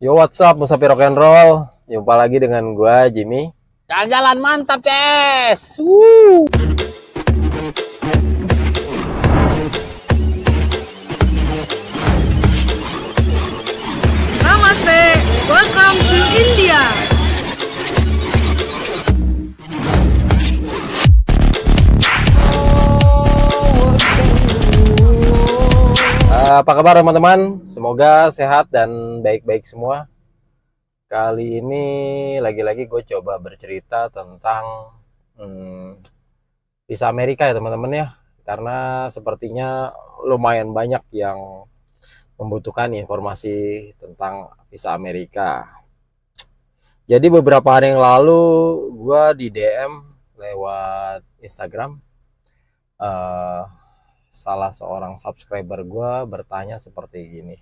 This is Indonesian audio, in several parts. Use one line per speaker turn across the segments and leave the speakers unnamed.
Yo, what's up, Musafir Rock and Roll. Jumpa lagi dengan gua, Jimmy.
Jalan-jalan mantap, Ces. Woo.
Namaste. Welcome to India.
Apa kabar teman-teman? Semoga sehat dan baik-baik semua. Kali ini lagi-lagi gue coba bercerita tentang visa Amerika ya teman-teman ya. Karena sepertinya lumayan banyak yang membutuhkan informasi tentang visa Amerika. Jadi beberapa hari yang lalu gue di DM lewat Instagram. Salah seorang subscriber gue bertanya seperti ini.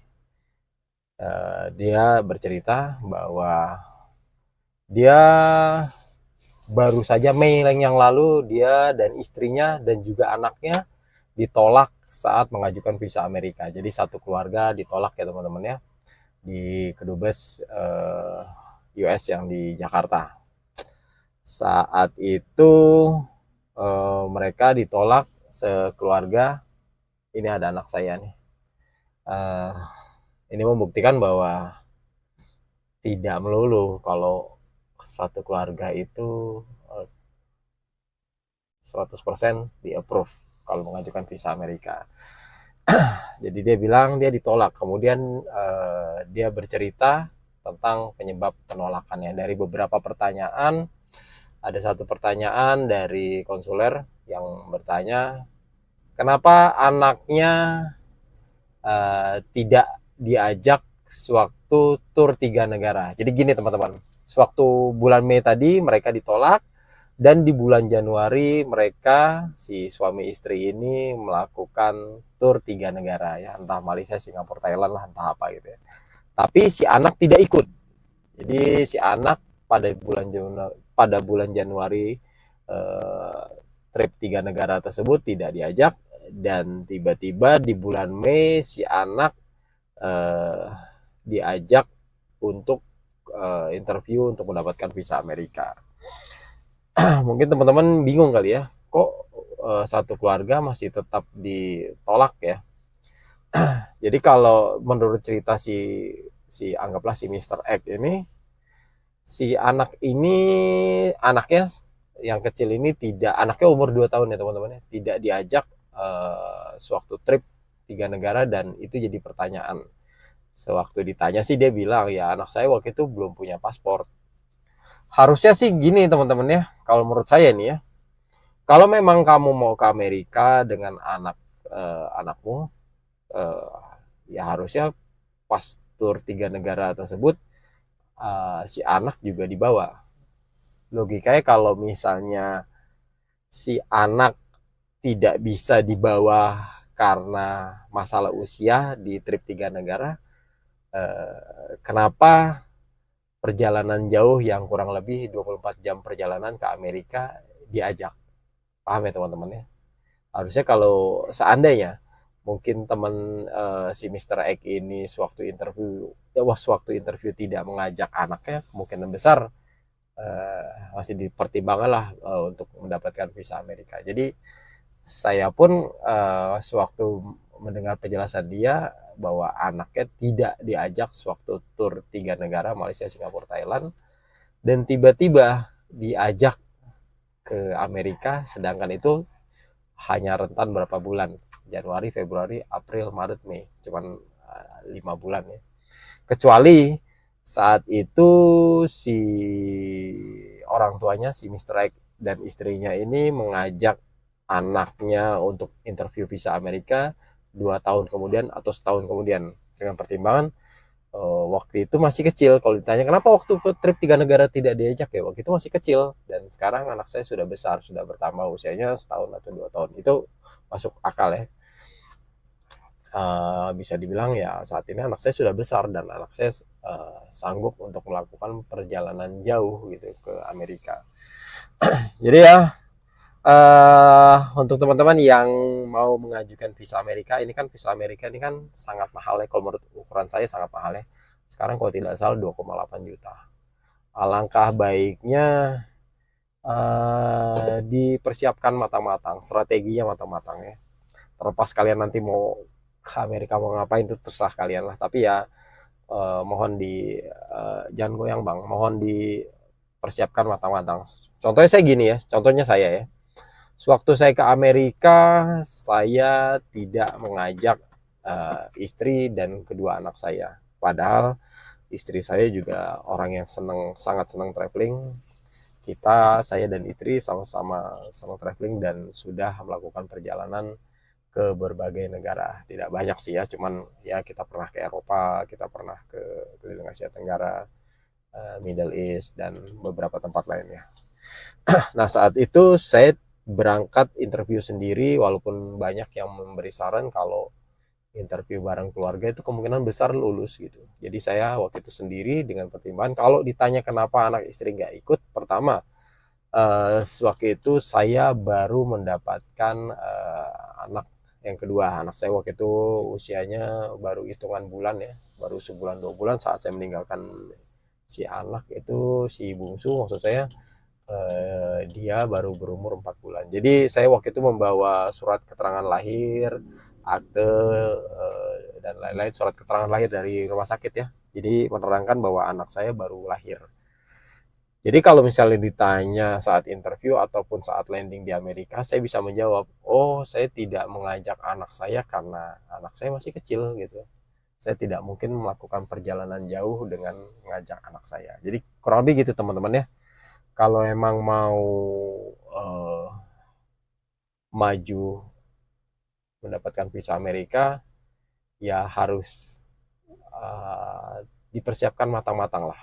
Dia bercerita bahwa dia baru saja Mei yang lalu dia dan istrinya dan juga anaknya ditolak saat mengajukan visa Amerika. Jadi satu keluarga ditolak ya teman-teman ya di kedubes US yang di Jakarta. Saat itu mereka ditolak sekeluarga. Ini ada anak saya nih. Ini membuktikan bahwa tidak melulu kalau satu keluarga itu 100% di approve kalau mengajukan visa Amerika. Jadi dia bilang dia ditolak. Kemudian dia bercerita tentang penyebab penolakannya. Dari beberapa pertanyaan, ada satu pertanyaan dari konsuler yang bertanya, kenapa anaknya tidak diajak sewaktu tur 3 negara. Jadi gini teman-teman, sewaktu bulan Mei tadi mereka ditolak, dan di bulan Januari mereka si suami istri ini melakukan tur 3 negara ya, entah Malaysia, Singapura, Thailand lah, entah apa gitu ya. Tapi si anak tidak ikut. Jadi si anak pada bulan Januari trip 3 negara tersebut tidak diajak, dan tiba-tiba di bulan Mei si anak diajak untuk interview untuk mendapatkan visa Amerika. Mungkin teman-teman bingung kali ya, kok satu keluarga masih tetap ditolak ya. Jadi kalau menurut cerita si anggaplah si Mr. X ini, si anaknya yang kecil ini anaknya umur 2 tahun ya teman-teman ya, tidak diajak sewaktu trip 3 negara, dan itu jadi pertanyaan. Sewaktu ditanya sih dia bilang ya anak saya waktu itu belum punya paspor. Harusnya sih gini teman-teman ya, kalau menurut saya nih ya, kalau memang kamu mau ke Amerika dengan anakmu, ya harusnya pas tur 3 negara tersebut si anak juga dibawa. Logikanya kalau misalnya si anak tidak bisa dibawa karena masalah usia di trip 3 negara, kenapa perjalanan jauh yang kurang lebih 24 jam perjalanan ke Amerika diajak? Paham ya teman-teman ya? Harusnya kalau seandainya mungkin teman si Mr. X ini sewaktu interview tidak mengajak anaknya, kemungkinan besar masih dipertimbangkan lah untuk mendapatkan visa Amerika. Jadi saya pun sewaktu mendengar penjelasan dia bahwa anaknya tidak diajak sewaktu tur 3 negara Malaysia, Singapura, Thailand, dan tiba-tiba diajak ke Amerika, sedangkan itu hanya rentan berapa bulan, Januari, Februari, April, Maret, Mei, cuman 5 bulan ya. Kecuali saat itu si orang tuanya si Mr. X dan istrinya ini mengajak anaknya untuk interview visa Amerika 2 tahun kemudian atau setahun kemudian, dengan pertimbangan waktu itu masih kecil. Kalau ditanya kenapa waktu ke trip 3 negara tidak diajak, ya waktu itu masih kecil, dan sekarang anak saya sudah besar, sudah bertambah usianya setahun atau 2 tahun, itu masuk akal ya. Bisa dibilang ya saat ini anak saya sudah besar dan anak saya sanggup untuk melakukan perjalanan jauh gitu ke Amerika. Jadi ya untuk teman-teman yang mau mengajukan visa Amerika, ini kan visa Amerika ini kan sangat mahal ya, kalau menurut ukuran saya sangat mahal ya. Sekarang kalau tidak salah 2,8 juta. Alangkah baiknya dipersiapkan matang-matang, strateginya matang-matang ya. Terlepas kalian nanti mau ke Amerika mau ngapain itu terserah kalian lah. Tapi ya mohon jangan goyang bang, mohon dipersiapkan matang-matang. Contohnya saya gini ya, contohnya saya ya. Sewaktu saya ke Amerika, saya tidak mengajak istri dan kedua anak saya. Padahal istri saya juga orang yang sangat senang traveling. Saya dan istri sama-sama senang traveling dan sudah melakukan perjalanan ke berbagai negara. Tidak banyak sih ya, cuman ya kita pernah ke Eropa, kita pernah ke Asia Tenggara, Middle East, dan beberapa tempat lainnya. Nah saat itu saya berangkat interview sendiri, walaupun banyak yang memberi saran kalau interview bareng keluarga itu kemungkinan besar lulus gitu. Jadi saya waktu itu sendiri dengan pertimbangan kalau ditanya kenapa anak istri nggak ikut, pertama waktu itu saya baru mendapatkan anak yang kedua. Anak saya waktu itu usianya baru hitungan bulan ya, baru sebulan 2 bulan saat saya meninggalkan si anak itu, si bungsu maksud saya. Dia baru berumur 4 bulan. Jadi saya waktu itu membawa surat keterangan lahir, akte, dan lain-lain, surat keterangan lahir dari rumah sakit ya. Jadi menerangkan bahwa anak saya baru lahir. Jadi kalau misalnya ditanya saat interview ataupun saat landing di Amerika, saya bisa menjawab, oh saya tidak mengajak anak saya karena anak saya masih kecil gitu. Saya tidak mungkin melakukan perjalanan jauh dengan mengajak anak saya. Jadi kurang lebih gitu teman-teman ya. Kalau emang mau maju mendapatkan visa Amerika, ya harus dipersiapkan matang-matang lah.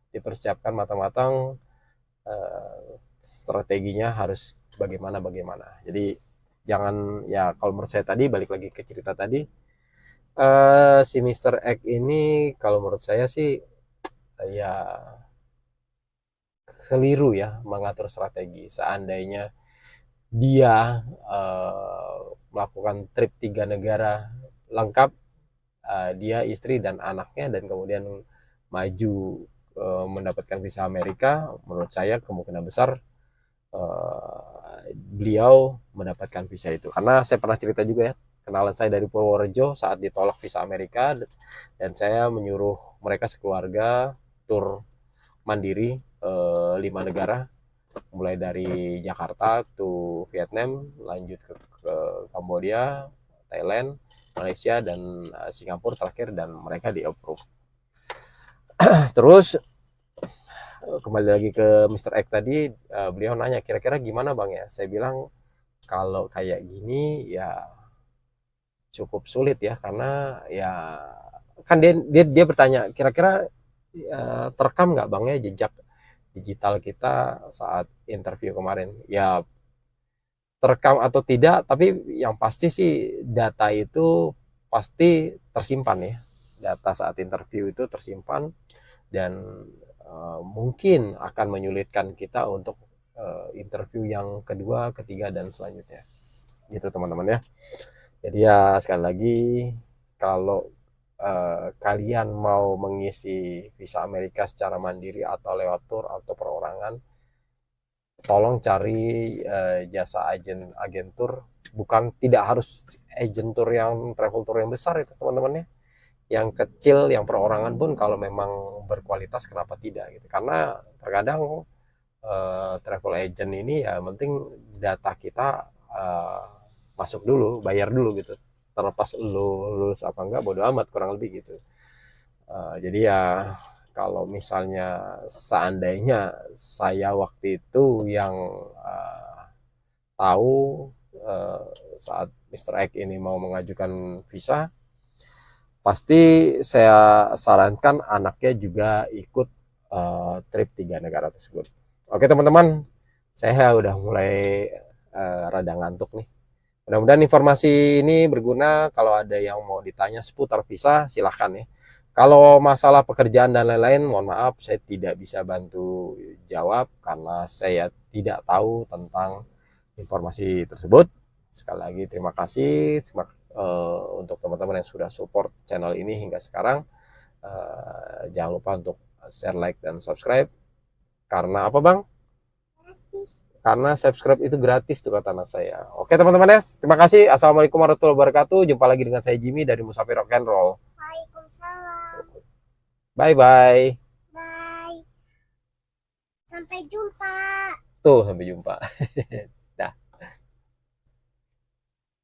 Dipersiapkan matang-matang, strateginya harus bagaimana. Jadi jangan, ya kalau menurut saya tadi, balik lagi ke cerita tadi, si Mr. X ini kalau menurut saya sih ya keliru ya mengatur strategi. Seandainya dia melakukan trip 3 negara lengkap, dia, istri, dan anaknya, dan kemudian maju mendapatkan visa Amerika, menurut saya kemungkinan besar beliau mendapatkan visa itu. Karena saya pernah cerita juga ya, kenalan saya dari Purworejo saat ditolak visa Amerika, dan saya menyuruh mereka sekeluarga tur mandiri 5 negara, mulai dari Jakarta ke Vietnam, lanjut ke Kambodia, Thailand, Malaysia, dan Singapura terakhir, dan mereka di approve. Terus kembali lagi ke Mr. X tadi, beliau nanya kira-kira gimana bang ya. Saya bilang kalau kayak gini ya cukup sulit ya, karena ya kan dia bertanya kira-kira terekam nggak bang ya jejak digital kita saat interview kemarin. Ya terekam atau tidak, tapi yang pasti sih data itu pasti tersimpan ya. Data saat interview itu tersimpan, dan mungkin akan menyulitkan kita untuk interview yang kedua, ketiga, dan selanjutnya. Gitu teman-teman ya. Jadi ya sekali lagi, kalau kalian mau mengisi visa Amerika secara mandiri atau lewat tour atau perorangan, tolong cari jasa agen tour. Bukan, tidak harus agen tour yang travel tour yang besar itu teman-teman ya. Yang kecil, yang perorangan pun kalau memang berkualitas kenapa tidak gitu. Karena terkadang travel agent ini ya penting data kita masuk dulu, bayar dulu gitu. Terlepas lu lulus apa enggak bodo amat, kurang lebih gitu. Jadi ya kalau misalnya seandainya saya waktu itu yang tahu saat Mr. X ini mau mengajukan visa, pasti saya sarankan anaknya juga ikut trip 3 negara tersebut. Oke teman-teman, saya udah mulai rada ngantuk nih. Mudah-mudahan informasi ini berguna. Kalau ada yang mau ditanya seputar visa, silahkan ya. Kalau masalah pekerjaan dan lain-lain, mohon maaf saya tidak bisa bantu jawab karena saya tidak tahu tentang informasi tersebut. Sekali lagi terima kasih untuk teman-teman yang sudah support channel ini hingga sekarang. Jangan lupa untuk share, like, dan subscribe. Karena apa bang? Karena subscribe itu gratis tuh kata anak saya. Oke teman-teman ya, terima kasih. Assalamualaikum warahmatullahi wabarakatuh. Jumpa lagi dengan saya Jimmy dari Musafir Rock and Roll.
Waalaikumsalam.
Bye bye.
Bye. Sampai jumpa.
Tuh sampai jumpa.